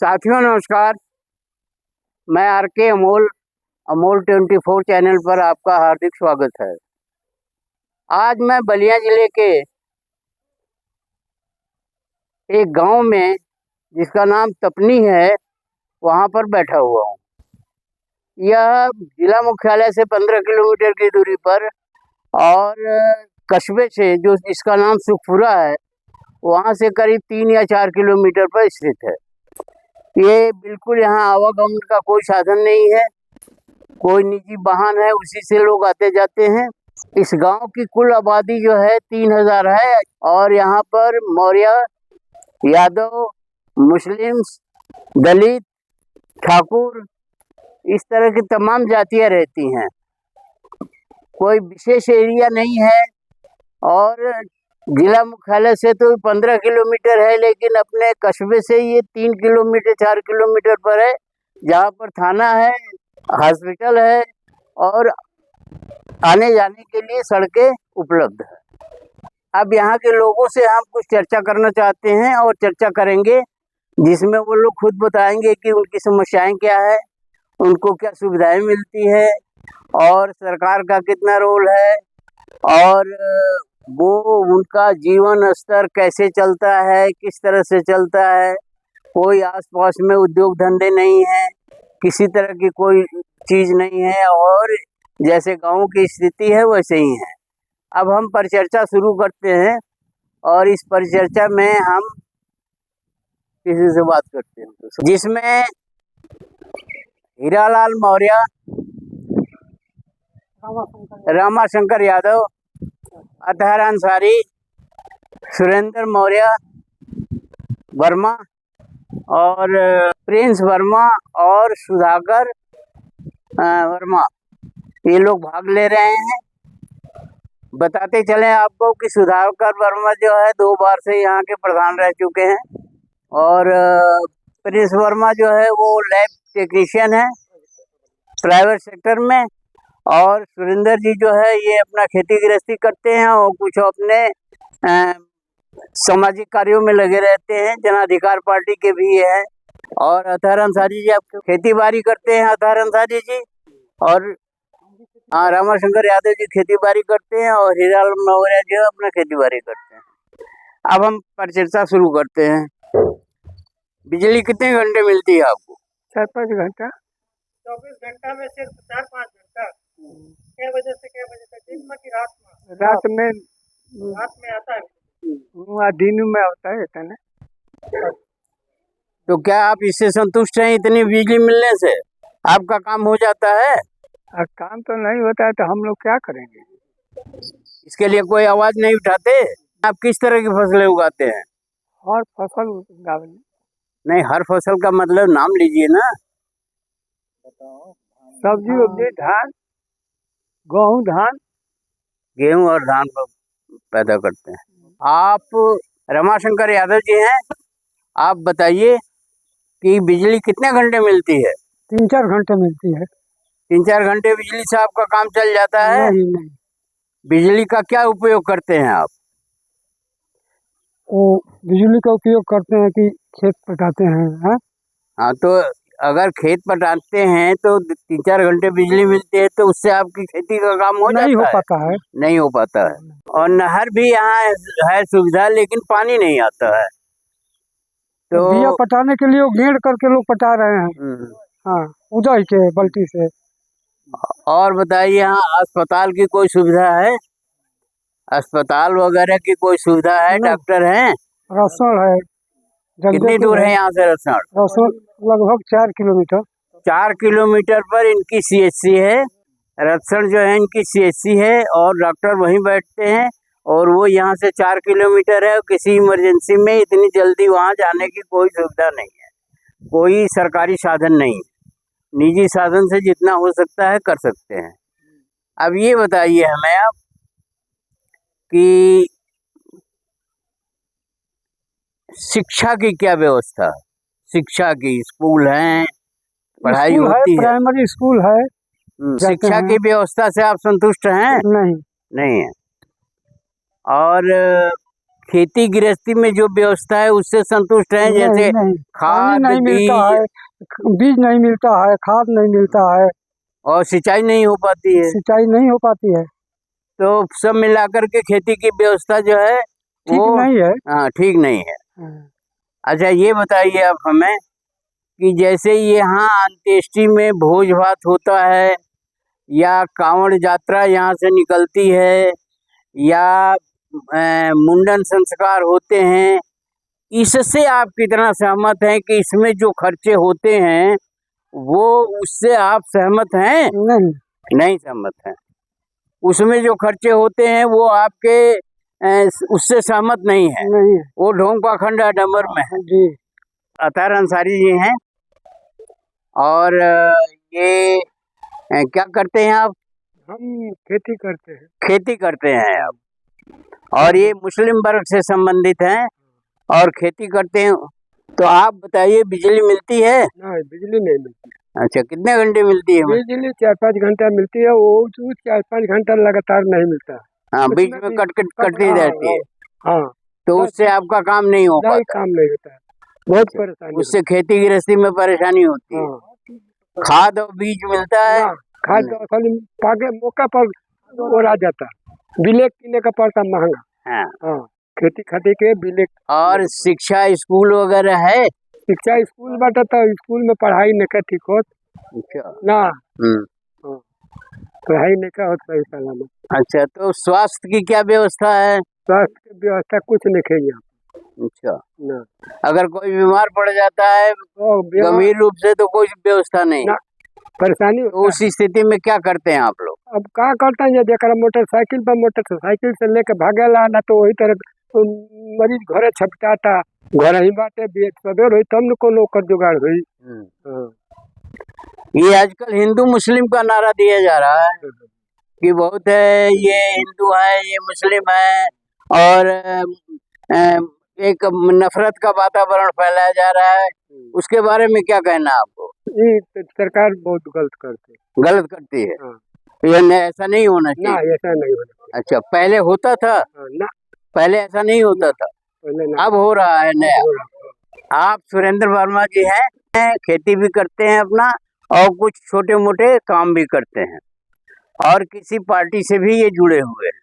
साथियों नमस्कार। मैं आर के अमोल 24 चैनल पर आपका हार्दिक स्वागत है। आज मैं बलिया जिले के एक गांव में जिसका नाम तपनी है वहां पर बैठा हुआ हूं। यह जिला मुख्यालय से 15 किलोमीटर की दूरी पर और कस्बे से जो जिसका नाम सुखपुरा है वहां से करीब 3 या 4 किलोमीटर पर स्थित है। ये बिल्कुल यहाँ आवागमन का कोई साधन नहीं है, कोई निजी वाहन है उसी से लोग आते जाते हैं। इस गांव की कुल आबादी जो है 3000 है और यहाँ पर मौर्य, यादव, मुस्लिम्स, दलित, ठाकुर इस तरह की तमाम जातियां रहती हैं। कोई विशेष एरिया नहीं है और जिला मुख्यालय से तो 15 किलोमीटर है, लेकिन अपने कस्बे से ये 3 किलोमीटर 4 किलोमीटर पर है, जहाँ पर थाना है, हॉस्पिटल है और आने जाने के लिए सड़कें उपलब्ध है। अब यहाँ के लोगों से हम कुछ चर्चा करना चाहते हैं और चर्चा करेंगे जिसमें वो लोग खुद बताएंगे कि उनकी समस्याएं क्या है, उनको क्या सुविधाएं मिलती है और सरकार का कितना रोल है और वो उनका जीवन स्तर कैसे चलता है, किस तरह से चलता है। कोई आसपास में उद्योग धंधे नहीं है, किसी तरह की कोई चीज़ नहीं है और जैसे गांव की स्थिति है वैसे ही है। अब हम परिचर्चा शुरू करते हैं और इस परिचर्चा में हम किसी से बात करते हैं जिसमें हीरालाल मौर्य, रामाशंकर यादव, अतहर अंसारी, सुरेंद्र मौर्य वर्मा और प्रिंस वर्मा और सुधाकर वर्मा ये लोग भाग ले रहे हैं। बताते चले आपको कि सुधाकर वर्मा जो है 2 बार से यहाँ के प्रधान रह चुके हैं और प्रिंस वर्मा जो है वो लैब टेक्नीशियन है प्राइवेट सेक्टर में और सुरेंद्र जी जो है ये अपना खेती गृहस्थी करते हैं और कुछ अपने सामाजिक कार्यों में लगे रहते हैं। जन अधिकार पार्टी के भी है और अतहर अंसारी जी आप खेती बाड़ी करते हैं। अतहर अंसारी जी और रामाशंकर यादव जी खेती बाड़ी करते हैं और हीरालाल मौर्य जी अपना खेती बाड़ी करते हैं। अब हम परिचर्चा शुरू करते हैं। बिजली कितने घंटे मिलती है आपको? 4-5 घंटा। 24 घंटा में सिर्फ 4-5 घंटा। क्या बजे से क्या बजे तक? दिन में कि रात में? रात में आता है। दिन में आता है इतना। तो क्या आप इससे संतुष्ट हैं? इतनी बिजली मिलने से आपका काम हो जाता है? काम तो नहीं होता है तो हम लोग क्या करेंगे? इसके लिए कोई आवाज नहीं उठाते? आप किस तरह की फसलें उगाते हैं? हर फसल उगावे। नहीं, हर फसल का मतलब नाम लीजिए ना। सब्जी उब्जी, धान, गेहूँ, धान, गेहूं और धान पैदा करते हैं। आप रमाशंकर यादव जी हैं, आप बताइए कि बिजली कितने घंटे मिलती है? 3-4 घंटे मिलती है। 3-4 घंटे बिजली से आपका काम चल जाता है? नहीं। बिजली का क्या उपयोग करते हैं आप? वो बिजली का उपयोग करते हैं कि खेत पटाते हैं। हाँ, तो अगर खेत पटाते हैं तो 3-4 घंटे बिजली मिलती है तो उससे आपकी खेती का काम हो नहीं हो जाता है? पाता है। नहीं हो पाता है। और नहर भी यहाँ है सुविधा, लेकिन पानी नहीं आता है। तो बिया पटाने के लिए वो घेर करके लोग पटा रहे हैं। हाँ, उदय के बल्टी से। और बताइए, यहाँ अस्पताल की कोई सुविधा है? अस्पताल वगैरह की कोई सुविधा है? डॉक्टर हैं? रसोड़ है। कितनी दूर है यहाँ से रसोड़? रसोड़ लगभग 4 किलोमीटर। 4 किलोमीटर पर इनकी CHC है। रसोड़ जो है इनकी CHC है और डॉक्टर वहीं बैठते हैं और वो यहाँ से 4 किलोमीटर है। किसी इमरजेंसी में इतनी जल्दी वहाँ जाने की कोई सुविधा नहीं है, कोई सरकारी साधन नहीं, निजी साधन से जितना हो सकता है कर सकते हैं। अब ये बताइए हमें आप कि शिक्षा की क्या व्यवस्था है? शिक्षा की स्कूल हैं, पढ़ाई होती है? प्राइमरी स्कूल है। शिक्षा की व्यवस्था से आप संतुष्ट हैं? नहीं। नहीं है। और खेती गृहस्थी में जो व्यवस्था है उससे संतुष्ट हैं? नहीं, जैसे नहीं, खाद, पानी नहीं मिलता बीज है, बीज नहीं मिलता है, खाद नहीं मिलता है, और सिंचाई नहीं हो पाती है, सिंचाई नहीं हो पाती है, तो सब मिलाकर के खेती की व्यवस्था जो है ठीक वो नहीं है। हाँ ठीक नहीं है। हाँ, अच्छा ये बताइए आप हमें कि जैसे यहाँ अंत्येष्टि में भोज भात होता है या कांवड़ यात्रा यहाँ से निकलती है या मुंडन संस्कार होते हैं, इससे आप कितना सहमत हैं कि इसमें जो खर्चे होते हैं वो उससे आप सहमत हैं? नहीं, नहीं सहमत हैं। उसमें जो खर्चे होते हैं वो आपके उससे सहमत नहीं है, नहीं है। वो ढोंग पाखंड डमर में है। जी, अतार अंसारी जी हैं और ये क्या करते हैं आप? हम खेती करते हैं। खेती करते हैं आप, और ये मुस्लिम वर्ग से संबंधित हैं और खेती करते हैं। तो आप बताइए बिजली मिलती है? नहीं, बिजली नहीं मिलती। अच्छा, कितने घंटे मिलती है? बिजली 4-5 घंटा मिलती है, वो 4-5 घंटा लगातार नहीं मिलता। हाँ, बीच उसमें में भी कटती हाँ, रहती है, हाँ, तो उससे आपका काम नहीं हो नहीं, पाता, काम नहीं होता है, बहुत परेशानी उससे खेती गृहस्थी में परेशानी होती है। हाँ, खाद और बीज मिलता है? ना खाद तो खाली पाके मौका पर और आ जाता, बिलेक किने का पड़ता महंगा। हाँ। हाँ, खेती खाती के बिलेक। और शिक्षा स्कूल वगैरह है? शिक्षा स्कूल बाटे तो स्कूल में पढ़ाई नहीं का ठीक होत अच्छा। ना, हम्म। पढ़ाई नहीं का होत सही सलामत। अच्छा, तो स्वास्थ्य की क्या व्यवस्था है? स्वास्थ्य की व्यवस्था कुछ नहीं है यहाँ अच्छा, ना, अगर कोई बीमार पड़ जाता है तो गंभीर रूप से तो कोई व्यवस्था नहीं, ना, परेशानी तो उस स्थिति में क्या करते हैं आप लोग? अब क्या करता है, जरा मोटरसाइकिल पर मोटरसाइकिल से लेके भागेला ना, तो वही तरह मरीज घरे छपटाता, घर ही बाटे सवेर हुई तब न कोनो ओकर जुगाड़ हुई। हाँ, ये आजकल हिंदू मुस्लिम का नारा दिया जा रहा है कि बहुत है, ये हिंदू है, ये मुस्लिम है, और एक नफरत का वातावरण फैलाया जा रहा है, उसके बारे में क्या कहना है आपको? ये तो सरकार बहुत गलत करती है। गलत करती है? हाँ, ऐसा नहीं होना ना चाहिए। ऐसा नहीं होना। अच्छा, पहले होता था? हाँ, ना पहले ऐसा नहीं होता था, पहले ना, अब हो रहा है नया। आप सुरेंद्र वर्मा जी हैं, खेती भी करते हैं अपना और कुछ छोटे मोटे काम भी करते हैं और किसी पार्टी से भी ये जुड़े हुए हैं,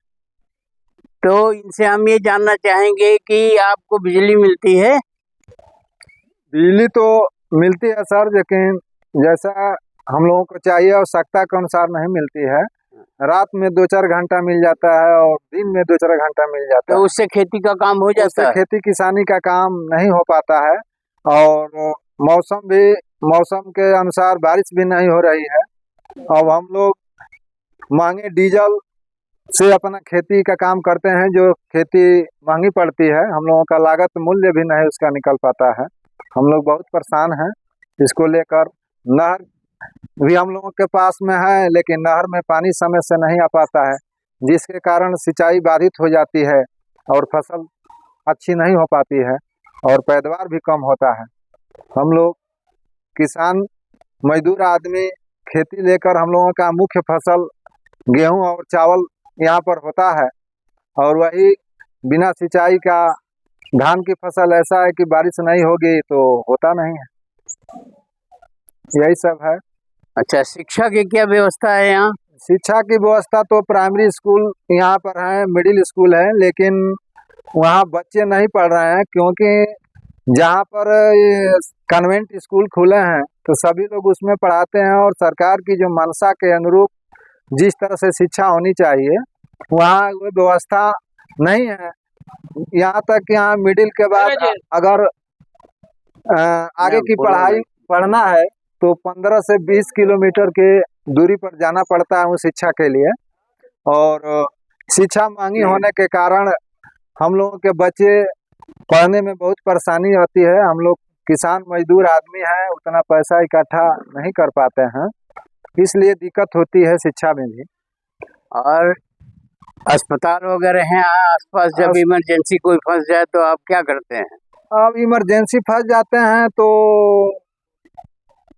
तो इनसे हम ये जानना चाहेंगे कि आपको बिजली मिलती है? बिजली तो मिलती है सर, लेकिन जैसा हम लोगों को चाहिए आवश्यकता के अनुसार नहीं मिलती है। रात में 2-4 घंटा मिल जाता है और दिन में 2-4 घंटा मिल जाता है, तो उससे खेती का काम हो जाता उससे है? खेती किसानी का काम नहीं हो पाता है और मौसम के अनुसार बारिश भी नहीं हो रही है। अब हम लोग महंगे डीजल से अपना खेती का काम करते हैं, जो खेती महंगी पड़ती है, हम लोगों का लागत मूल्य भी नहीं उसका निकल पाता है। हम लोग बहुत परेशान हैं इसको लेकर। नहर भी हम लोगों के पास में है, लेकिन नहर में पानी समय से नहीं आ पाता है, जिसके कारण सिंचाई बाधित हो जाती है और फसल अच्छी नहीं हो पाती है और पैदावार भी कम होता है। हम लोग किसान मजदूर आदमी खेती लेकर, हम लोगों का मुख्य फसल गेहूं और चावल यहाँ पर होता है, और वही बिना सिंचाई का धान की फसल ऐसा है कि बारिश नहीं होगी तो होता नहीं है। यही सब है। अच्छा, शिक्षा की क्या व्यवस्था है यहाँ? शिक्षा की व्यवस्था तो प्राइमरी स्कूल यहाँ पर है, मिडिल स्कूल है, लेकिन वहाँ बच्चे नहीं पढ़ रहे हैं, क्योंकि जहाँ पर ये कन्वेंट स्कूल खुले हैं तो सभी लोग उसमें पढ़ाते हैं, और सरकार की जो मंशा के अनुरूप जिस तरह से शिक्षा होनी चाहिए वहाँ वो व्यवस्था नहीं है। यहाँ तक यहाँ मिडिल के बाद अगर आगे की पढ़ाई पढ़ना है तो 15 से 20 किलोमीटर के दूरी पर जाना पड़ता है उस शिक्षा के लिए, और शिक्षा महंगी होने के कारण हम लोगों के बच्चे पढ़ने में बहुत परेशानी होती है। हम लोग किसान मजदूर आदमी हैं, उतना पैसा इकट्ठा नहीं कर पाते हैं, इसलिए दिक्कत होती है शिक्षा में भी। और अस्पताल वगैरह हैं आसपास? जब इमरजेंसी कोई फंस जाए तो आप क्या करते हैं? अब इमरजेंसी फंस जाते हैं तो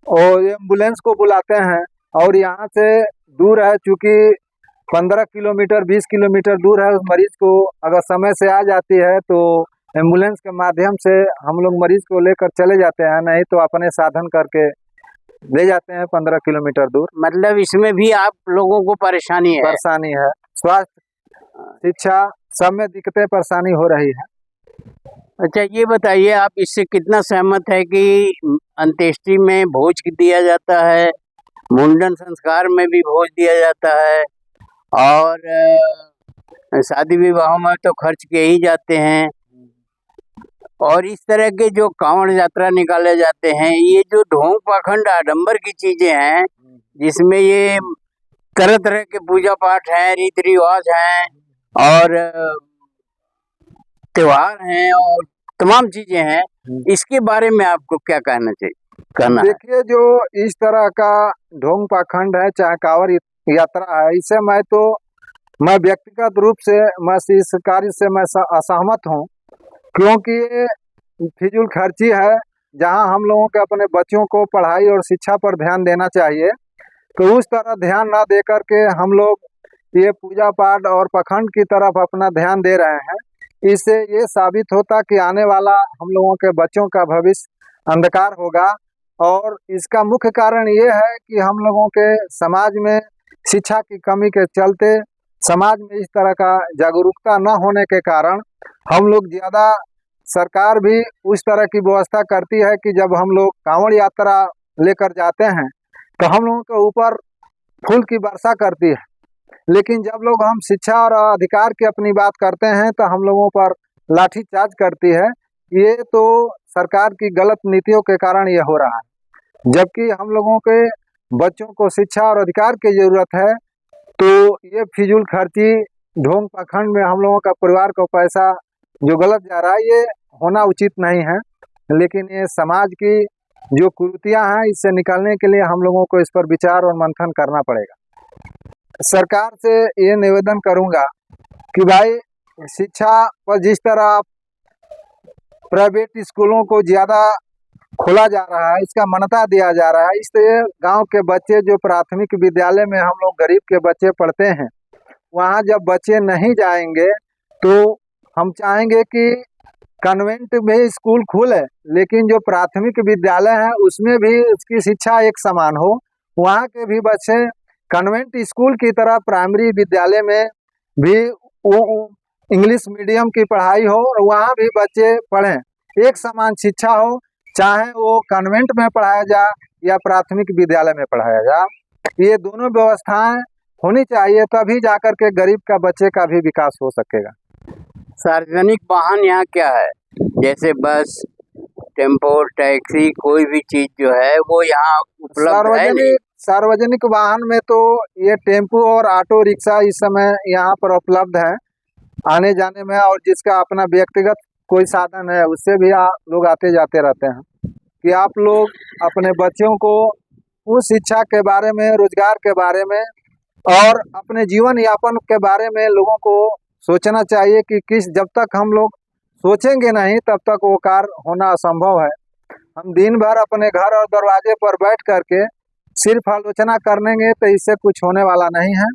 एम्बुलेंस को बुलाते हैं, और यहाँ से दूर है, चूँकि 15 किलोमीटर 20 किलोमीटर दूर है, उस मरीज को अगर समय से आ जाती है तो एम्बुलेंस के माध्यम से हम लोग मरीज को लेकर चले जाते हैं, नहीं तो अपने साधन करके ले जाते हैं 15 किलोमीटर दूर। मतलब इसमें भी आप लोगों को परेशानी है? परेशानी है, स्वास्थ्य शिक्षा सब में दिक्कतें परेशानी हो रही है। अच्छा ये बताइए, आप इससे कितना सहमत है कि अंत्येष्टि में भोज दिया जाता है, मुंडन संस्कार में भी भोज दिया जाता है, और शादी विवाहों में तो खर्च किए ही जाते हैं, और इस तरह के जो कांवड़ यात्रा निकाले जाते हैं, ये जो ढोंग पाखंड आडंबर की चीजें हैं, जिसमें ये तरह तरह के पूजा पाठ हैं, रीति रिवाज हैं, और त्योहार हैं, और तमाम चीजें हैं, इसके बारे में आपको क्या कहना चाहिए? देखिए, जो इस तरह का ढोंग पाखंड है, चाहे कांवड़ यात्रा है, इससे मैं व्यक्तिगत रूप से मैं इस कार्य से मैं असहमत हूँ, क्योंकि ये फिजूल खर्ची है। जहाँ हम लोगों के अपने बच्चों को पढ़ाई और शिक्षा पर ध्यान देना चाहिए, तो उस तरह ध्यान ना दे करके हम लोग ये पूजा पाठ और पाखंड की तरफ अपना ध्यान दे रहे हैं। इससे ये साबित होता कि आने वाला हम लोगों के बच्चों का भविष्य अंधकार होगा, और इसका मुख्य कारण ये है कि हम लोगों के समाज में शिक्षा की कमी के चलते, समाज में इस तरह का जागरूकता न होने के कारण हम लोग ज़्यादा, सरकार भी उस तरह की व्यवस्था करती है कि जब हम लोग कांवड़ यात्रा लेकर जाते हैं तो हम लोगों के ऊपर फूल की वर्षा करती है, लेकिन जब लोग हम शिक्षा और अधिकार की अपनी बात करते हैं तो हम लोगों पर लाठीचार्ज करती है। ये तो सरकार की गलत नीतियों के कारण ये हो रहा है, जबकि हम लोगों के बच्चों को शिक्षा और अधिकार की ज़रूरत है। तो ये फिजूल खर्ची ढोंग पाखंड में हम लोगों का परिवार को पैसा जो गलत जा रहा है, ये होना उचित नहीं है। लेकिन ये समाज की जो कुरीतियाँ हैं, इससे निकलने के लिए हम लोगों को इस पर विचार और मंथन करना पड़ेगा। सरकार से ये निवेदन करूंगा कि भाई, शिक्षा पर जिस तरह प्राइवेट स्कूलों को ज़्यादा खोला जा रहा है, इसका मान्यता दिया जा रहा है, इससे गांव के बच्चे जो प्राथमिक विद्यालय में हम लोग गरीब के बच्चे पढ़ते हैं, वहां जब बच्चे नहीं जाएंगे तो हम चाहेंगे कि कन्वेंट में स्कूल खुले, लेकिन जो प्राथमिक विद्यालय है उसमें भी उसकी शिक्षा एक समान हो। वहाँ के भी बच्चे कन्वेंट स्कूल की तरह प्राइमरी विद्यालय में भी वो इंग्लिश मीडियम की पढ़ाई हो, और वहाँ भी बच्चे पढ़ें, एक समान शिक्षा हो, चाहे वो कन्वेंट में पढ़ाया जाए या प्राथमिक विद्यालय में पढ़ाया जाए। ये दोनों व्यवस्थाएं होनी चाहिए, तभी जाकर के गरीब का बच्चे का भी विकास हो सकेगा। सार्वजनिक वाहन यहाँ क्या है? जैसे बस, टेम्पो, टैक्सी, कोई भी चीज जो है वो यहाँ उपलब्ध है नहीं? सार्वजनिक वाहन में तो ये टेम्पो और ऑटो रिक्शा इस समय यहाँ पर उपलब्ध है आने जाने में, और जिसका अपना व्यक्तिगत कोई साधन है उससे भी लोग आते जाते रहते हैं। कि आप लोग अपने बच्चों को उस शिक्षा के बारे में, रोजगार के बारे में और अपने जीवन यापन के बारे में लोगों को सोचना चाहिए कि जब तक हम लोग सोचेंगे नहीं तब तक वो कार्य होना असंभव है। हम दिन भर अपने घर और दरवाजे पर बैठ करके सिर्फ आलोचना करेंगे तो इससे कुछ होने वाला नहीं है।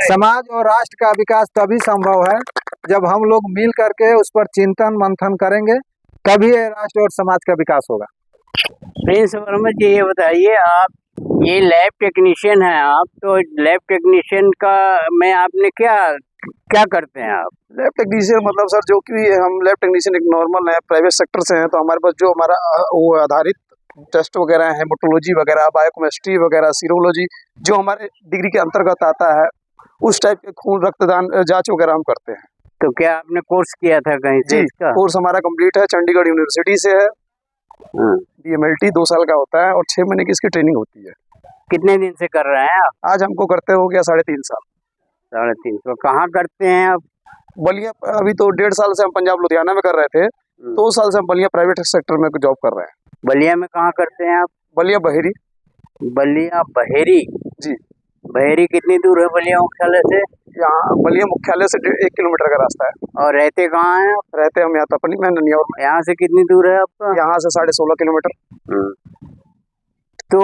समाज और राष्ट्र का विकास तभी संभव है जब हम लोग मिल करके उस पर चिंतन मंथन करेंगे, तभी राष्ट्र और समाज का विकास होगा। प्रिंस वर्मा जी, ये बताइए, आप ये लैब टेक्नीशियन हैं, आप तो लैब टेक्नीशियन का में आपने क्या करते हैं आप? लैब टेक्नीशियन मतलब सर, जो कि हम लैब टेक्नीशियन एक नॉर्मल है, प्राइवेट सेक्टर से हैं, तो हमारे पास जो हमारा वो आधारित टेस्ट वगैरह है, हेमेटोलॉजी वगैरह, बायोकेमिस्ट्री वगैरह, सीरोलॉजी, जो हमारे डिग्री के अंतर्गत आता है, उस टाइप के खून रक्तदान जांच वगैरह हम करते हैं। तो क्या आपने कोर्स किया था कहीं से? जी, कोर्स हमारा कंप्लीट है, चंडीगढ़ यूनिवर्सिटी से है। DMLT 2 साल का होता है और 6 महीने की इसकी ट्रेनिंग होती है। कितने दिन से कर रहे हैं आप? आज हमको करते हो गया 3.5 साल। 3.5 कहाँ करते हैं आप? बलिया, अभी तो 1.5 साल से हम पंजाब लुधियाना में कर रहे थे, 2 साल से हम बलिया प्राइवेट सेक्टर में जॉब कर रहे हैं। बलिया में कहाँ करते हैं आप? बलिया बहेरी। बलिया बहेरी? जी। बहेरी कितनी दूर है बलिया मुख्यालय से? यहाँ बलिया मुख्यालय से 1 किलोमीटर का रास्ता है। और रहते कहाँ हैं आप? रहते हम यहाँ तपनी में, ननियावर में। यहाँ से कितनी दूर है आपका? यहाँ से 16.5 किलोमीटर। तो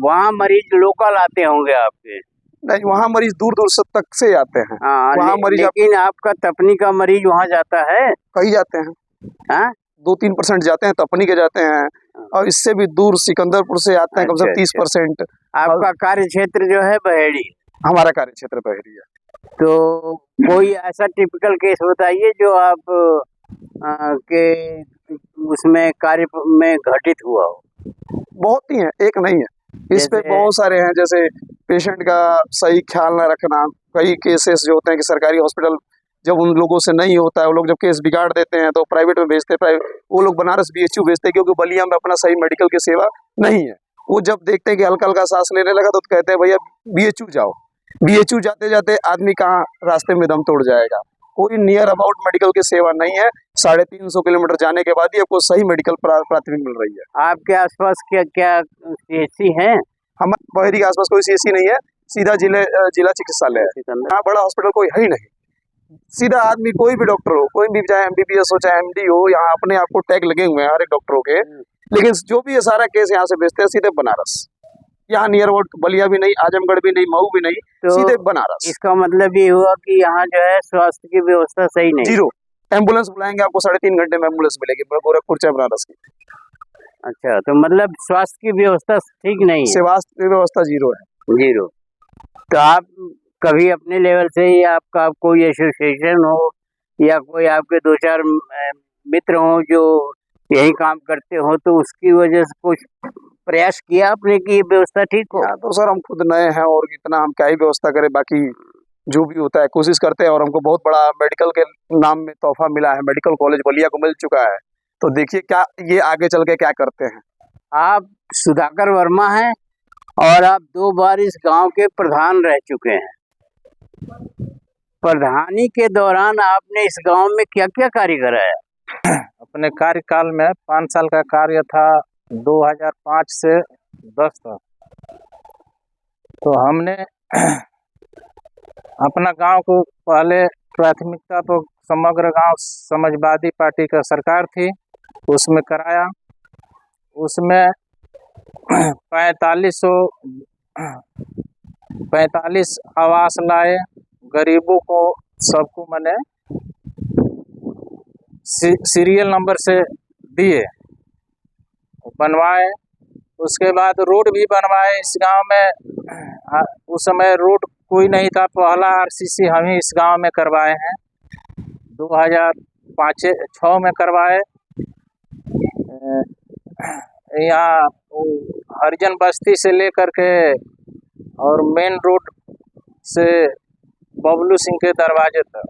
वहाँ मरीज लोकल आते होंगे आपके? नहीं, वहाँ मरीज दूर दूर से तक से आते हैं। हाँ, वहाँ मरीज लेकिन आपका तपनी का मरीज वहाँ जाता है? कहीं जाते हैं, हाँ? 2-3% जाते हैं, तपनी के जाते हैं, और इससे भी दूर सिकंदरपुर से आते हैं कम से कम 30%। आपका कार्य क्षेत्र जो है बहेड़ी, हमारा कार्य क्षेत्र बहेड़ी है। तो कोई ऐसा टिपिकल केस बताइए जो आप के उसमें कार्य में घटित हुआ हो। बहुत ही है, एक नहीं है, इस पे जैसे- बहुत सारे हैं। जैसे पेशेंट का सही ख्याल न रखना, कई केसेस जो होते हैं कि सरकारी हॉस्पिटल जब उन लोगों से नहीं होता है, वो लोग जब केस बिगाड़ देते हैं तो प्राइवेट में भेजते हैं, वो लोग बनारस BHU भेजते हैं, क्योंकि बलिया में अपना सही मेडिकल की सेवा नहीं है। वो जब देखते हैं कि हल्का हल्का सांस लेने लगा तो कहते हैं भैया BHU जाओ। BHU जाते जाते आदमी कहाँ रास्ते में दम तोड़ जाएगा। कोई नियर अबाउट मेडिकल की सेवा नहीं है। 350 किलोमीटर जाने के बाद ही आपको सही मेडिकल प्राथमिक मिल रही है। आपके आसपास क्या क्या CHC हैं? हमारे बहेड़ी के आसपास कोई CHC नहीं है, सीधा जिला चिकित्सालय है। यहाँ बड़ा हॉस्पिटल कोई है ही नहीं। सीधा आदमी कोई भी डॉक्टर हो, कोई भी, चाहे MBBS हो चाहे MD हो, यहाँ अपने आप को टैग लगे हुए हैं हर एक डॉक्टरों के। लेकिन जो भी ये सारा केस यहाँ से भेजते हैं सीधे बनारस। यहाँ नियर अबाउट बलिया भी नहीं, आजमगढ़ भी नहीं, मऊ भी नहीं, तो सीधे बनारस। इसका मतलब ये हुआ कि यहाँ जो है स्वास्थ्य की व्यवस्था सही नहीं। जीरो। एम्बुलेंस बुलाएंगे आपको 3.5 घंटे में एम्बुलेंस मिलेगी, गोरखपुर चाहे बनारस की। अच्छा, तो मतलब स्वास्थ्य की व्यवस्था ठीक नहीं है? स्वास्थ्य व्यवस्था जीरो है। जीरो। तो आप कभी अपने लेवल से ही आपका कोई एसोसिएशन हो या कोई आपके 2-4 मित्र हो जो यही काम करते हो, तो उसकी वजह से कुछ प्रयास किया आपने कि व्यवस्था ठीक हो? तो सर हम खुद नए हैं और इतना हम क्या ही व्यवस्था करें, बाकी जो भी होता है कोशिश करते हैं। और हमको बहुत बड़ा मेडिकल के नाम में तोहफा मिला है, मेडिकल कॉलेज बलिया को मिल चुका है। तो देखिए क्या ये आगे चल के क्या करते हैं। आप सुधाकर वर्मा हैं और आप 2 बार इस गांव के प्रधान रह चुके हैं। प्रधानी के दौरान आपने इस गांव में क्या क्या कार्य कराया? अपने कार्यकाल में 5 साल का कार्य था, 2005 से 10 तक। तो हमने अपना गांव को पहले प्राथमिकता तो समग्र गांव समाजवादी पार्टी का सरकार थी, उसमें कराया। उसमें 45 आवास लाए, गरीबों को सबको मैंने सीरियल नंबर से दिए, बनवाए। उसके बाद रोड भी बनवाए इस गांव में। उस समय रोड कोई नहीं था, पहला RCC हम ही इस गांव में करवाए हैं। 2005-06 में करवाए। यहाँ हरिजन बस्ती से लेकर के और मेन रोड से बबलू सिंह के दरवाजे तक।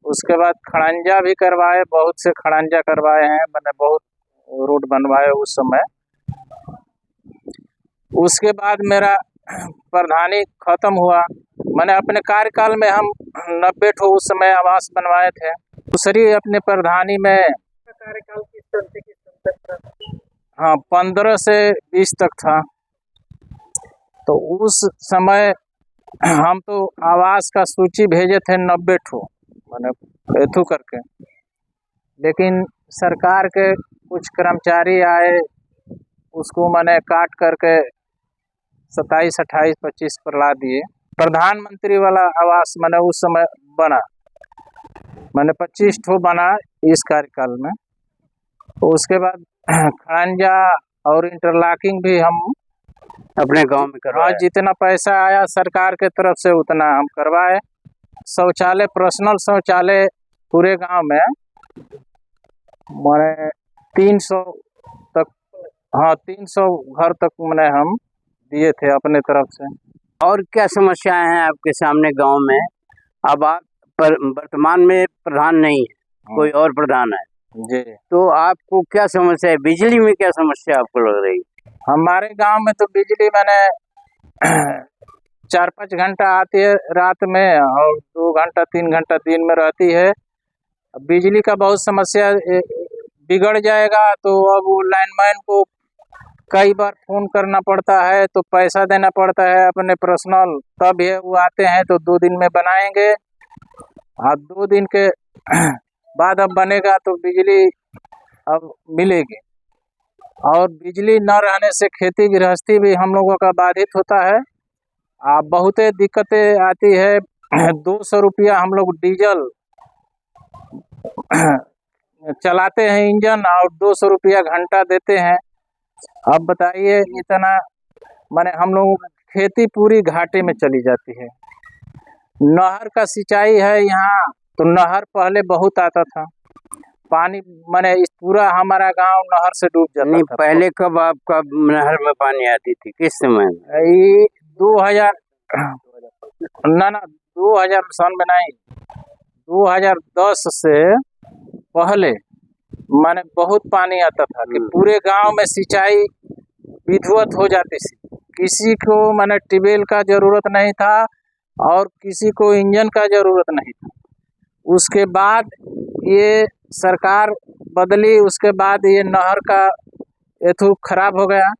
उसके बाद खड़ंजा भी करवाए, बहुत से खड़ंजा करवाए हैं, मैंने बहुत रोड बनवाए उस समय। उसके बाद मेरा प्रधानी खत्म हुआ। मैंने अपने कार्यकाल में हम 90 ठो उस समय आवास बनवाए थे। दूसरी अपने प्रधानी में कार्यकाल किस तरह से किस तरह तक था? हाँ 15 से 20 तक था। तो उस समय हम तो आवास का सूची भेजे थे 90 ठो, मैंने एथू करके। लेकिन सरकार के कुछ कर्मचारी आए, उसको मैंने काट करके 27, 28, 25 पर ला दिए। प्रधानमंत्री वाला आवास मैंने उस समय बना, मैंने 25 ठो बना इस कार्यकाल में। तो उसके बाद खड़ंजा और इंटरलॉकिंग भी हम अपने गांव में करवाया? जितना पैसा आया सरकार के तरफ से उतना हम करवाए। शौचालय, पर्सनल शौचालय पूरे गांव में मैंने 300 तक, हाँ 300 घर तक मैंने हम दिए थे अपने तरफ से। और क्या समस्याएं हैं आपके सामने गांव में? अब आप वर्तमान में प्रधान नहीं है, कोई और प्रधान है जी। तो आपको क्या समस्या है? बिजली में क्या समस्या आपको लग रही? हमारे गांव में तो बिजली मैंने 4-5 घंटा आती है रात में और 2 घंटा 3 घंटा दिन में रहती है। बिजली का बहुत समस्या, बिगड़ जाएगा तो अब वो लाइनमैन को कई बार फोन करना पड़ता है, तो पैसा देना पड़ता है अपने पर्सनल, तब ये वो आते हैं तो 2 दिन में बनाएंगे। हाँ 2 दिन के बाद अब बनेगा तो बिजली अब मिलेगी। और बिजली न रहने से खेती गृहस्थी भी हम लोगों का बाधित होता है। बहुत दिक्कतें आती है। 200 रुपया हम लोग डीजल चलाते हैं इंजन और 200 रुपया घंटा देते हैं। अब बताइए इतना, माने हम लोगों की खेती पूरी घाटे में चली जाती है। नहर का सिंचाई है यहाँ, तो नहर पहले बहुत आता था पानी, माने इस पूरा हमारा गांव नहर से डूब जाता नहीं, था। पहले कब आपका नहर में पानी आती थी, किस समय में? ये 2000 ना 2000 सन में नहीं, 2010 से पहले माने बहुत पानी आता था कि पूरे गांव में सिंचाई विधिवत हो जाती थी। किसी को माने ट्यूबवेल का जरूरत नहीं था और किसी को इंजन का जरूरत नहीं था। उसके बाद ये सरकार बदली, उसके बाद ये नहर का एथू खराब हो गया।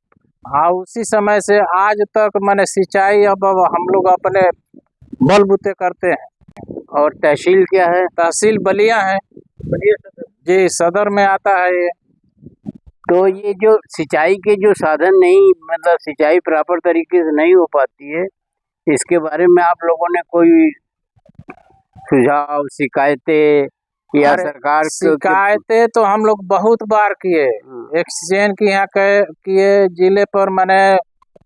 हाँ, उसी समय से आज तक माने सिंचाई अब हम लोग अपने बलबूते करते हैं। और तहसील क्या है? तहसील बलिया है जी, सदर में आता है ये। तो ये जो सिंचाई के जो साधन नहीं, मतलब सिंचाई प्रॉपर तरीके से नहीं हो पाती है, इसके बारे में आप लोगों ने कोई सुझाव, शिकायतें या अरे, सरकार शिकायतें तो हम लोग बहुत बार किए। एक्सचेंज के यहाँ किए, जिले पर मैंने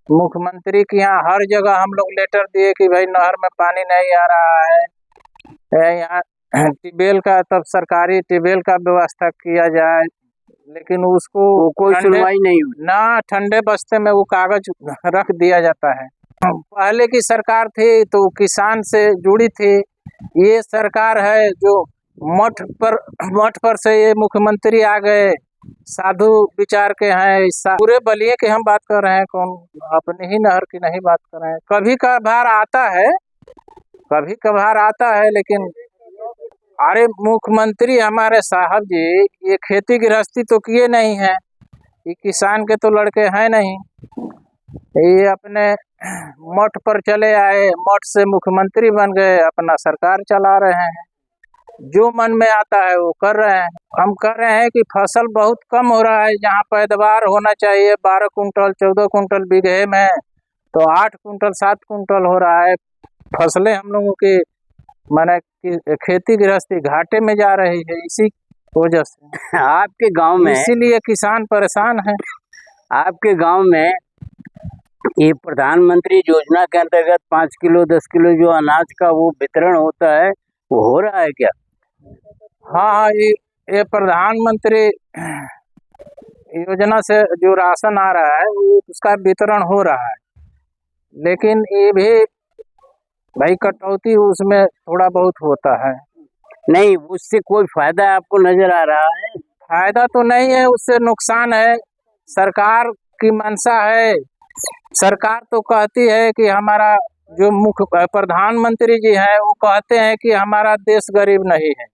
मुख्यमंत्री के यहाँ हर जगह हम लोग लेटर दिए कि भाई नहर में पानी नहीं आ रहा है, यहाँ ट्यूबवेल का, तब सरकारी ट्यूबवेल का व्यवस्था किया जाए, लेकिन उसको कोई सुनवाई नहीं हुई ना। ठंडे बस्ते में वो कागज रख दिया जाता है। पहले की सरकार थी तो किसान से जुड़ी थी। ये सरकार है जो मठ पर से ये मुख्यमंत्री आ गए, साधु विचार के हैं। पूरे बलिए के हम बात कर रहे हैं, कौन अपने ही नहर की नहीं बात कर रहे हैं। कभी कभार आता है, लेकिन अरे मुख्यमंत्री हमारे साहब जी ये खेती गृहस्थी तो किए नहीं है, ये किसान के तो लड़के हैं नहीं। ये अपने मठ पर चले आए, मठ से मुख्यमंत्री बन गए, अपना सरकार चला रहे हैं, जो मन में आता है वो कर रहे हैं। हम कह रहे हैं कि फसल बहुत कम हो रहा है, जहाँ पैदावार होना चाहिए 12 कुंटल 14 कुंटल बीघे में, तो 8 कुंटल 7 कुंटल हो रहा है। फसलें हम लोगों की माने खेती गृहस्थी घाटे में जा रही है इसी वजह से। आपके गांव में, इसीलिए किसान परेशान है। आपके गांव में ये प्रधानमंत्री योजना के अंतर्गत 5 किलो 10 किलो जो अनाज का वो वितरण होता है, वो हो रहा है क्या? हाँ, ये प्रधानमंत्री योजना से जो राशन आ रहा है उसका वितरण हो रहा है, लेकिन ये भी भाई कटौती उसमें थोड़ा बहुत होता है। नहीं, उससे कोई फायदा आपको नजर आ रहा है? फायदा तो नहीं है, उससे नुकसान है। सरकार की मंशा है, सरकार तो कहती है कि हमारा जो मुख्य प्रधानमंत्री जी हैं वो कहते हैं कि हमारा देश गरीब नहीं है।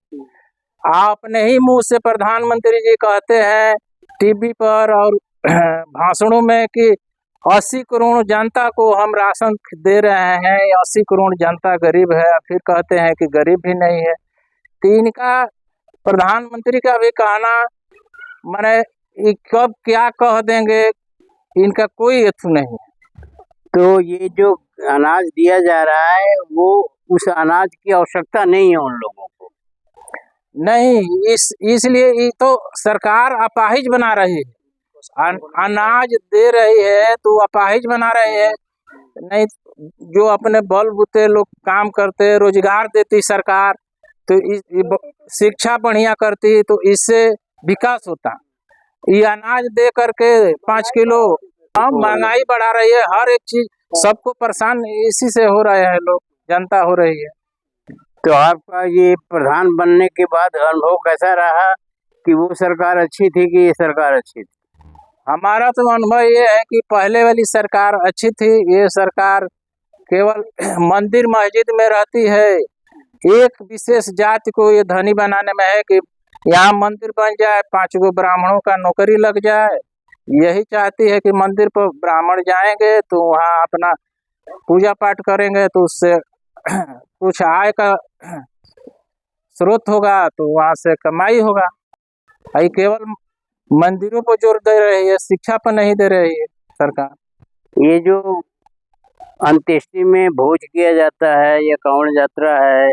आप अपने ही मुंह से प्रधानमंत्री जी कहते हैं टीवी पर और भाषणों में कि 80 करोड़ जनता को हम राशन दे रहे हैं, 80 करोड़ जनता गरीब है, फिर कहते हैं कि गरीब भी नहीं है। तो इनका प्रधानमंत्री का भी कहना माने कब क्या कह देंगे, इनका कोई हेतु नहीं है। तो ये जो अनाज दिया जा रहा है वो उस अनाज की आवश्यकता नहीं है उन लोगों को? नहीं, इसलिए तो सरकार अपाहिज बना रही है। अनाज दे रही है तो अपाहिज बना रही है। नहीं, जो अपने बलबूते लोग काम करते, रोजगार देती सरकार, तो शिक्षा बढ़िया करती तो इससे विकास होता। ये अनाज दे करके 5 किलो, महंगाई बढ़ा रही है, हर एक चीज सबको परेशान इसी से हो रहे हैं, लोग जनता हो रही है। तो आपका ये प्रधान बनने के बाद अनुभव कैसा रहा कि वो सरकार अच्छी थी कि ये सरकार अच्छी थी? हमारा तो अनुभव ये है कि पहले वाली सरकार अच्छी थी। ये सरकार केवल मंदिर मस्जिद में रहती है, एक विशेष जाति को ये धनी बनाने में है कि यहाँ मंदिर बन जाए, 5 गो ब्राह्मणों का नौकरी लग जाए। यही चाहती है कि मंदिर पर ब्राह्मण जाएंगे तो वहाँ अपना पूजा पाठ करेंगे, तो उससे कुछ आय का स्रोत होगा, तो वहाँ से कमाई होगा। भाई केवल मंदिरों पर जोर दे रही है, शिक्षा पर नहीं दे रही है सरकार। ये जो अंत्येष्टि में भोज किया जाता है या कांवड़ यात्रा है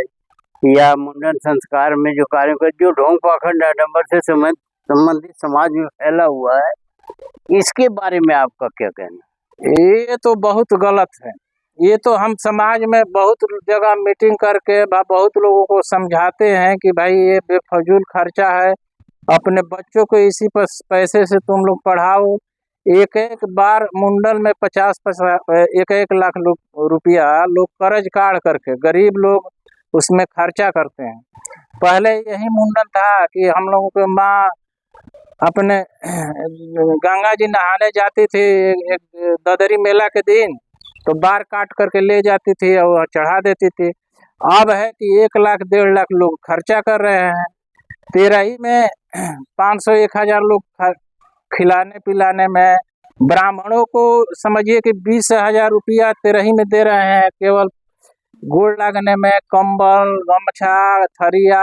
या मुंडन संस्कार में जो कार्य कर जो ढोंग पाखंड आडंबर से संबंधित समाज में फैला हुआ है, इसके बारे में आपका क्या कहना है? ये तो बहुत गलत है। ये तो हम समाज में बहुत जगह मीटिंग करके बहुत लोगों को समझाते हैं कि भाई ये बेफजूल खर्चा है, अपने बच्चों को इसी पर पैसे से तुम लोग पढ़ाओ। एक एक बार मुंडन में 1 लाख रुपया लोग कर्ज काढ़ करके गरीब लोग उसमें खर्चा करते हैं। पहले यही मुंडन था कि हम लोगों के माँ अपने गंगा जी नहाने जाती थी एक ददरी मेला के दिन, तो बार काट करके ले जाती थी और चढ़ा देती थी। अब है कि 1 लाख 1.5 लाख लोग खर्चा कर रहे हैं। तेरही में 500-1000 लोग खिलाने पिलाने में, ब्राह्मणों को समझिए कि 20,000 रुपया तेरही में दे रहे हैं, केवल गोड़ लगने में कंबल, गमछा, थरिया,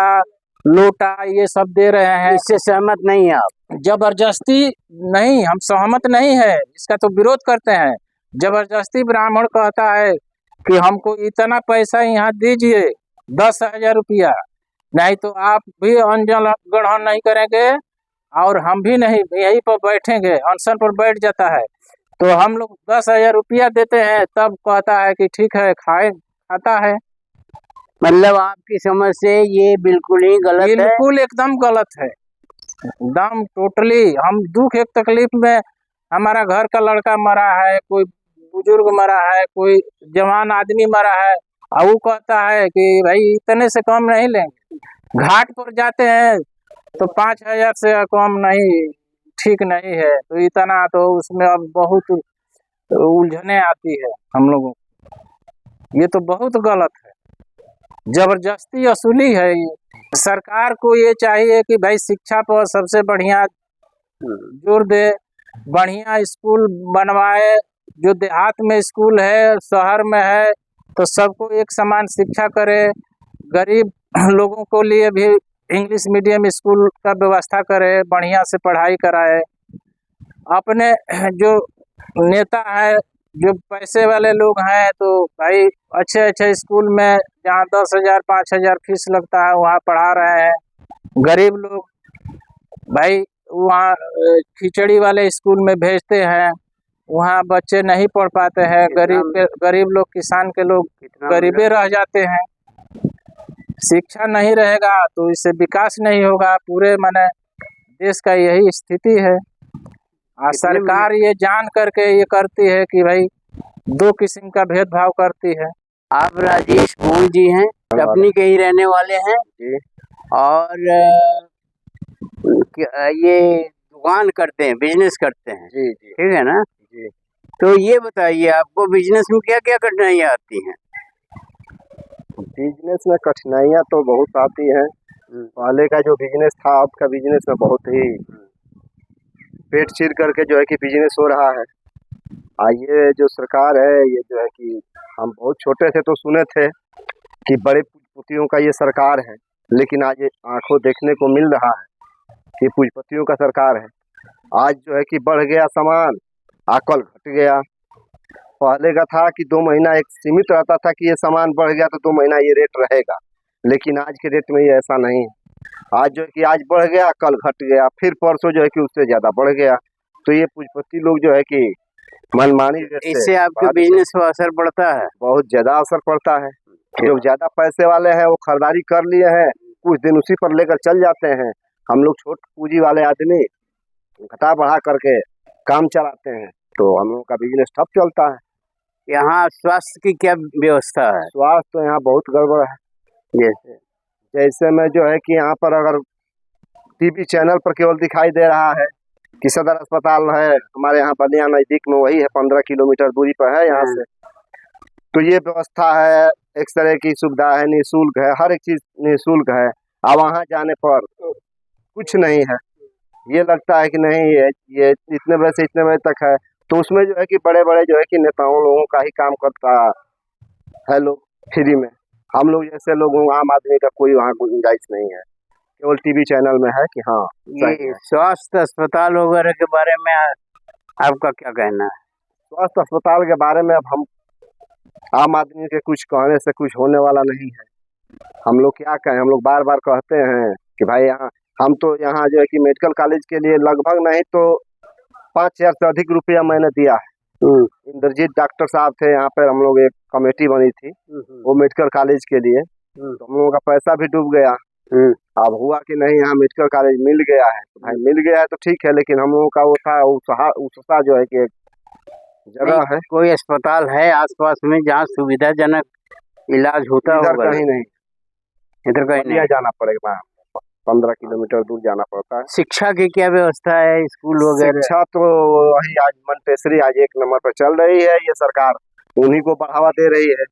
लोटा ये सब दे रहे हैं। इससे सहमत नहीं है आप? जबरदस्ती नहीं, हम सहमत नहीं है, इसका तो विरोध करते हैं। जबरदस्ती ब्राह्मण कहता है कि हमको इतना पैसा यहाँ दीजिए 10,000 रुपया, नहीं तो आप भी अन्न ग्रहण नहीं करेंगे और हम भी नहीं, यहीं पर बैठेंगे, अनशन पर बैठ जाता है। तो हम लोग 10,000 रुपया देते हैं, तब कहता है कि ठीक है खाता है। मतलब आपकी समझ से ये बिल्कुल ही गलत है? बिल्कुल एकदम गलत है, एकदम टोटली। हम दुख एक तकलीफ में, हमारा घर का लड़का मरा है, कोई बुजुर्ग मरा है, कोई जवान आदमी मरा है, और वो कहता है कि भाई इतने से कम नहीं लेंगे। घाट पर जाते हैं तो 5,000 से कम नहीं, ठीक नहीं है। तो इतना तो उसमें अब बहुत उलझने आती है हम लोगों को। ये तो बहुत गलत है, जबरदस्ती वसूली है ये। सरकार को ये चाहिए कि भाई शिक्षा पर सबसे बढ़िया जोर दे, बढ़िया स्कूल बनवाए। जो देहात में स्कूल है, शहर में है, तो सबको एक समान शिक्षा करे। गरीब लोगों को लिए भी इंग्लिश मीडियम स्कूल का व्यवस्था करे, बढ़िया से पढ़ाई कराए। अपने जो नेता है, जो पैसे वाले लोग हैं, तो भाई अच्छे अच्छे स्कूल में जहाँ 10,000 5,000 फीस लगता है वहाँ पढ़ा रहे हैं। गरीब लोग भाई वहाँ खिचड़ी वाले स्कूल में भेजते हैं, वहाँ बच्चे नहीं पढ़ पाते हैं। गरीब लोग, किसान के लोग गरीबे रह जाते हैं। शिक्षा नहीं रहेगा तो इससे विकास नहीं होगा। पूरे माने देश का यही स्थिति है। सरकार ये जान करके ये करती है कि भाई 2 किस्म का भेदभाव करती है। आप राजेश भूल जी हैं, टपनी के ही रहने वाले हैं और ये दुकान करते हैं, बिजनेस करते हैं। जी जी ठीक है ना जी। तो ये बताइए, आपको बिजनेस में क्या क्या कठिनाइयाँ आती हैं? बिजनेस में कठिनाइयाँ तो बहुत आती हैं। पहले का जो बिजनेस था, अब का बिजनेस में बहुत ही पेट चीर करके जो है कि बिजनेस हो रहा है। ये जो सरकार है, ये जो है कि हम बहुत छोटे थे तो सुने थे कि बड़े पूंजीपतियों का ये सरकार है, लेकिन आज आंखों देखने को मिल रहा है कि पूंजीपतियों का सरकार है। आज जो है कि बढ़ गया सामान, कल घट गया। पहले का था कि 2 महीना एक सीमित रहता था कि ये सामान बढ़ गया तो 2 महीना ये रेट रहेगा, लेकिन आज के रेट में ये ऐसा नहीं है। आज जो है कि आज बढ़ गया, कल घट गया, फिर परसों जो है कि उससे ज़्यादा बढ़ गया। तो ये पूंजीपति लोग जो है कि मनमानी रेट से, इससे आपके बिजनेस पर असर पड़ता है? बहुत ज़्यादा असर पड़ता है। जो ज़्यादा पैसे वाले हैं वो खरीदारी कर लिए हैं, कुछ दिन उसी पर लेकर चल जाते हैं। हम लोग छोट पूंजी वाले आदमी घटा बढ़ा करके काम चलाते हैं, तो हम लोगों का बिजनेस ठप चलता है। यहाँ स्वास्थ्य की क्या व्यवस्था है? स्वास्थ्य तो यहाँ बहुत गड़बड़ है। जैसे में जो है कि यहाँ पर अगर टीवी चैनल पर केवल दिखाई दे रहा है कि सदर अस्पताल है हमारे यहाँ बलिया नज़दीक में, वही है 15 किलोमीटर दूरी पर है यहाँ से। तो ये व्यवस्था है, एक्सरे की सुविधा है, निःशुल्क है, हर एक चीज़ निःशुल्क है। अब वहाँ जाने पर कुछ नहीं है। ये लगता है कि नहीं ये इतने बजे से इतने बजे तक है, तो उसमें जो है कि बड़े बड़े जो है कि नेताओं लोगों का ही काम करता है लोग फ्री में। हम लोग जैसे लोगों, आम आदमी का कोई वहाँ गुंजाइश नहीं है। केवल टीवी चैनल में है कि हाँ। ये स्वास्थ्य अस्पताल वगैरह के बारे में आपका क्या कहना है? स्वास्थ्य अस्पताल के बारे में अब हम आम आदमी के कुछ कहने से कुछ होने वाला नहीं है। हम लोग क्या कहें, हम लोग बार बार कहते हैं कि भाई यहाँ हम तो यहाँ जो है कि मेडिकल कॉलेज के लिए लगभग नहीं तो 5,000 से अधिक रुपया मैंने दिया है। इंद्रजीत डॉक्टर साहब थे यहाँ पर, हम लोग एक कमेटी बनी थी वो मेडिकल कॉलेज के लिए, तो हम लोगों का पैसा भी डूब गया। अब हुआ कि नहीं यहाँ मेडिकल कॉलेज मिल गया है, तो भाई मिल गया है तो ठीक है, लेकिन हम लोगों का वो था उत्साह जो है कि जगह है, कोई अस्पताल है आसपास में जहाँ सुविधाजनक इलाज होता इधर होगा? कहीं नहीं, इधर कहीं नहीं। जाना पड़ेगा, 15 किलोमीटर दूर जाना पड़ता है। शिक्षा की क्या व्यवस्था है, स्कूल वगैरह? शिक्षा तो वही आज मंटेसरी आज 1 नंबर पर चल रही है, ये सरकार उन्हीं को बढ़ावा दे रही है।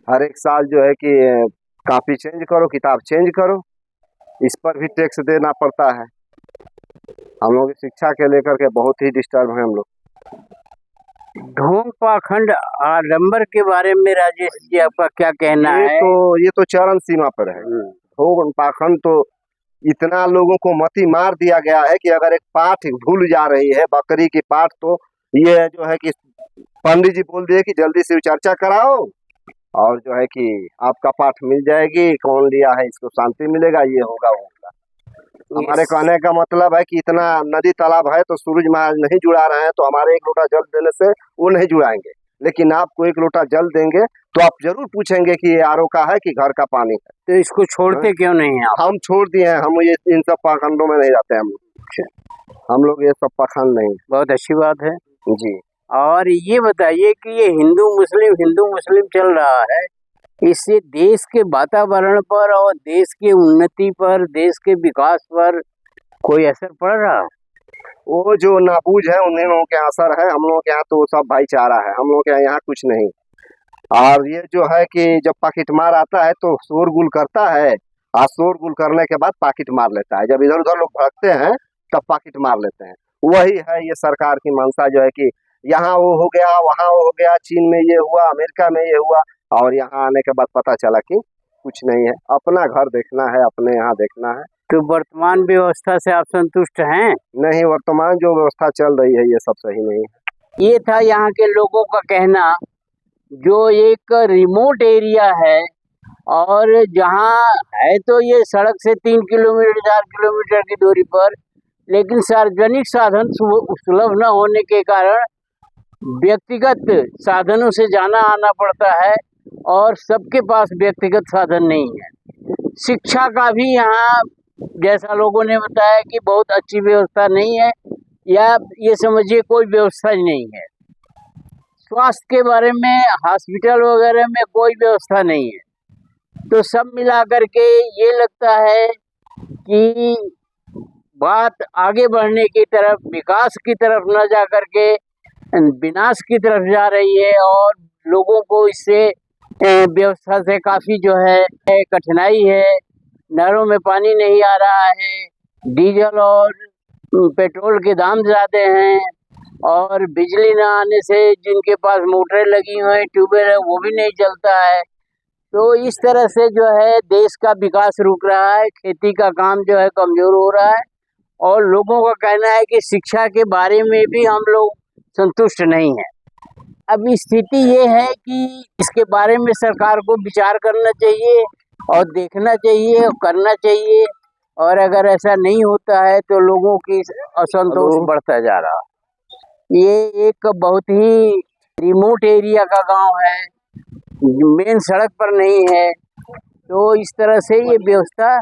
हर एक साल जो है कि कॉपी चेंज करो, किताब चेंज करो, इस पर भी टैक्स देना पड़ता है। हम लोग शिक्षा के लेकर के बहुत ही डिस्टर्ब हैं हम लोग। ढोंग पाखंड आडम्बर के बारे में राजेश जी आपका क्या कहना है? ये तो चरम सीमा पर है। ढोंग पाखंड तो इतना लोगों को मती मार दिया गया है कि अगर एक पाठ भूल जा रही है, बकरी की पाठ, तो ये जो है कि पंडित जी बोल दिए कि जल्दी से चर्चा कराओ और जो है कि आपका पाठ मिल जाएगी, कौन लिया है इसको शांति मिलेगा, ये होगा वो होगा। हमारे कहने का मतलब है कि इतना नदी तालाब है तो सूरज महाराज नहीं जुड़ा रहे हैं, तो हमारे 1 लोटा जल देने से वो नहीं जुड़ाएंगे, लेकिन आपको 1 लोटा जल देंगे तो आप जरूर पूछेंगे कि ये आरओ का है कि घर का पानी है। तो इसको छोड़ते क्यों नहीं हैं आप? हम छोड़ दिए हैं, हम ये इन सब पाखंडों में नहीं जाते हम लोग ये सब पाखंड नहीं। बहुत अच्छी बात है जी। और ये बताइए कि ये हिंदू मुस्लिम चल रहा है, इससे देश के वातावरण पर और देश की उन्नति पर, देश के विकास पर कोई असर पड़ रहा है? वो जो नाबूझ है उन्हीं लोगों के असर है, हम लोगों के यहाँ तो सब भाईचारा है, हम लोगों के यहाँ कुछ नहीं। और ये जो है कि जब पाकिट मार आता है तो शोरगुल करता है, और शोरगुल करने के बाद पाकिट मार लेता है। जब इधर उधर लोग भड़कते हैं तब पाकिट मार लेते हैं। वही है ये सरकार की मंशा जो है कि यहाँ वो हो गया, वहाँ वो हो गया, चीन में ये हुआ, अमेरिका में ये हुआ, और यहाँ आने के बाद पता चला कि कुछ नहीं है। अपना घर देखना है, अपने यहाँ देखना है। तो वर्तमान व्यवस्था से आप संतुष्ट हैं? नहीं, वर्तमान जो व्यवस्था चल रही है ये सब सही नहीं है। ये था यहाँ के लोगों का कहना, जो एक रिमोट एरिया है और जहाँ है तो ये सड़क से 3 किलोमीटर 4 किलोमीटर की दूरी पर, लेकिन सार्वजनिक साधन सुलभ न होने के कारण व्यक्तिगत साधनों से जाना आना पड़ता है और सबके पास व्यक्तिगत साधन नहीं है। शिक्षा का भी यहाँ जैसा लोगों ने बताया कि बहुत अच्छी व्यवस्था नहीं है, या ये समझिए कोई व्यवस्था ही नहीं है। स्वास्थ्य के बारे में हॉस्पिटल वगैरह में कोई व्यवस्था नहीं है। तो सब मिला करके ये लगता है कि बात आगे बढ़ने की तरफ, विकास की तरफ न जा करके विनाश की तरफ जा रही है, और लोगों को इससे व्यवस्था से काफ़ी जो है कठिनाई है। नहरों में पानी नहीं आ रहा है, डीजल और पेट्रोल के दाम ज़्यादा हैं, और बिजली न आने से जिनके पास मोटरें लगी हुई हैं, ट्यूबवेल है, वो भी नहीं चलता है। तो इस तरह से जो है देश का विकास रुक रहा है, खेती का काम जो है कमज़ोर हो रहा है, और लोगों का कहना है कि शिक्षा के बारे में भी हम लोग संतुष्ट नहीं हैं। अब स्थिति ये है कि इसके बारे में सरकार को विचार करना चाहिए और देखना चाहिए और करना चाहिए, और अगर ऐसा नहीं होता है तो लोगों की असंतोष बढ़ता जा रहा है। ये एक बहुत ही रिमोट एरिया का गांव है, मेन सड़क पर नहीं है, तो इस तरह से ये व्यवस्था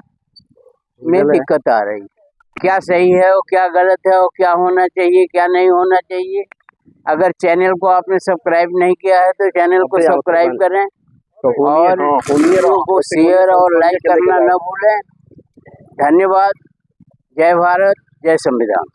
में दिक्कत आ रही है। क्या सही है और क्या गलत है और क्या होना चाहिए क्या नहीं होना चाहिए। अगर चैनल को आपने सब्सक्राइब नहीं किया है तो चैनल को सब्सक्राइब करें और वीडियो को शेयर और लाइक करना न भूलें। धन्यवाद। जय भारत, जय संविधान।